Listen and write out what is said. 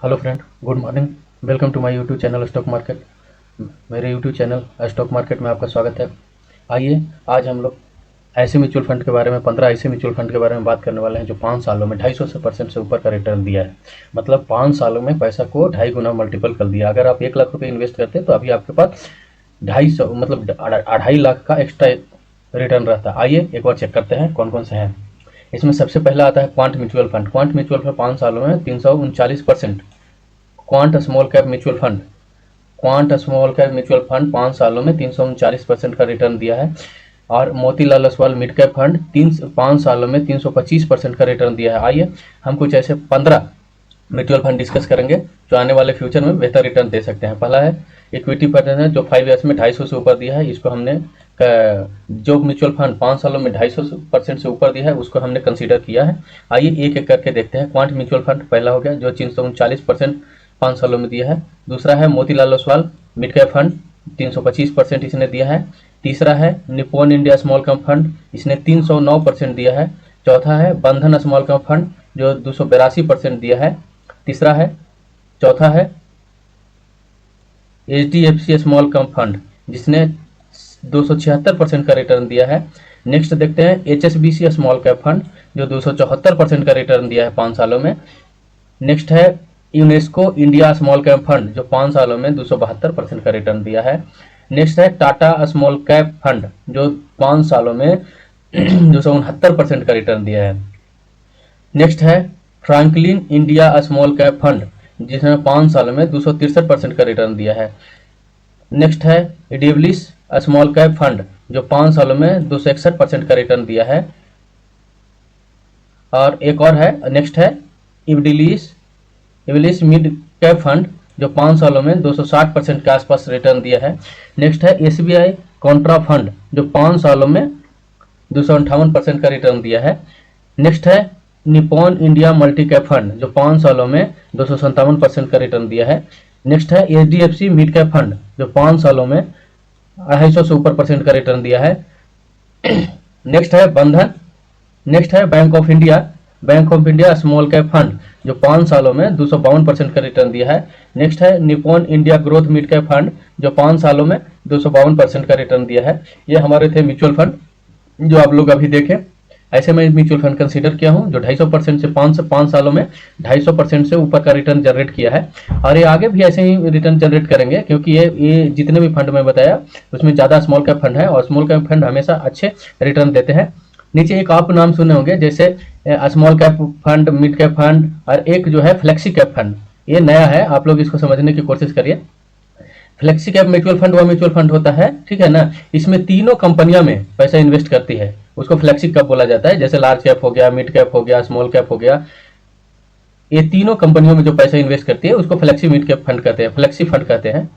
Hello friend, good morning. Welcome to my YouTube channel stock market. मेरे YouTube channel stock market में आपका स्वागत है। आइए आज हम लोग ऐसे म्यूचुअल फंड के बारे में 15 ऐसे म्यूचुअल फंड के बारे में बात करने वाले हैं जो 5 सालों में 250% से ऊपर का रिटर्न दिया है। मतलब 5 सालों में पैसा को 2.5 गुना मल्टीपल कर दिया। अगर आप 1 लाख रुपये इन्वेस्ट करते तो अभी आपके पास 250 मतलब 2.5 लाख का एक्स्ट्रा रिटर्न रहता। आइए एक बार चेक करते हैं कौन कौन से हैं। इसमें सबसे पहला आता है quant mutual fund. Quant mutual fund 5 सालों में 339%। Quant small cap mutual fund, quant small cap mutual fund 5 सालों में 339% का रिटर्न दिया है। और Motilal Oswal mid cap fund 5 सालों में 325% का रिटर्न दिया है। आइए हम कुछ ऐसे 15 म्यूचुअल फंड डिस्कस करेंगे जो आने वाले फ्यूचर में बेहतर रिटर्न दे सकते हैं। पहला है इक्विटी फंड है जो 5 ईयर्स में 250 से ऊपर दिया है। इसको हमने जो म्यूचुअल फंड 5 सालों में 250% से ऊपर दिया है उसको हमने कंसीडर किया है। आइए एक एक करके देखते हैं। क्वांट म्यूचुअल फंड पहला हो गया जो 339% 5 सालों में दिया है। दूसरा है Motilal Oswal mid cap fund 325% इसने दिया है। तीसरा है Nippon India small cap fund, इसने 309% दिया है। चौथा है बंधन स्मॉल कैप फंड जो 282% दिया है। तीसरा है चौथा है HDFC स्मॉल कैप फंड जिसने 276% का रिटर्न दिया है। नेक्स्ट देखते हैं HSBC स्मॉल कैप फंड जो 274% का रिटर्न दिया है 5 सालों में। नेक्स्ट है UNESCO India small cap fund जो 5 सालों में 272% का रिटर्न दिया है। नेक्स्ट है टाटा स्मॉल कैप फंड जो 5 सालों में 269% का रिटर्न दिया है। नेक्स्ट है Franklin India small cap fund जिसने 5 सालों में 263% का रिटर्न दिया है। नेक्स्ट है इडिवलिस स्मॉल कैप फंड जो 5 सालों में 261% का रिटर्न दिया है। और एक और है, नेक्स्ट है इवलिस मिड कैप फंड जो 5 सालों में 260% के आसपास रिटर्न दिया है। नेक्स्ट है SBI कॉन्ट्रा फंड जो 5 सालों में 258% का रिटर्न दिया है। नेक्स्ट है Nippon India multi cap fund जो 5 सालों में 257% का रिटर्न दिया है। नेक्स्ट है HDFC मिड कैप फंड जो 5 सालों में 250 से ऊपर % का रिटर्न दिया है। नेक्स्ट है बंधन। नेक्स्ट है bank of India small cap fund जो 5 सालों में 252% का रिटर्न दिया है। नेक्स्ट है Nippon India growth mid cap fund जो 5 सालों में 252% का रिटर्न दिया है। ये हमारे थे म्यूचुअल फंड जो आप लोग अभी देखें। ऐसे मैं म्यूचुअल फंड कंसीडर किया हूं जो 250% से 5 सालों में 250% से ऊपर का रिटर्न जनरेट किया है। और ये आगे भी ऐसे ही रिटर्न जनरेट करेंगे क्योंकि ये जितने भी फंड मैं बताया उसमें ज़्यादा स्मॉल कैप फंड है और स्मॉल कैप फंड हमेशा अच्छे रिटर्न देते हैं। नीचे एक आप नाम सुने होंगे जैसे small cap fund, mid cap fund और एक जो है फ्लेक्सी कैप फंड। ये नया है, आप लोग इसको समझने की कोशिश करिए। फ्लेक्सी कैप म्यूचुअल फंड वह म्यूचुअल फंड होता है, ठीक है ना, इसमें तीनों कंपनियां में पैसा इन्वेस्ट करती है, उसको फ्लेक्सी कैप बोला जाता है। जैसे लार्ज कैप हो गया, मिड कैप हो गया, स्मॉल कैप हो गया, ये तीनों कंपनियों में जो पैसा इन्वेस्ट करती है उसको फ्लेक्सी मिड कैप फंड कहते हैं, फ्लेक्सी फंड कहते हैं।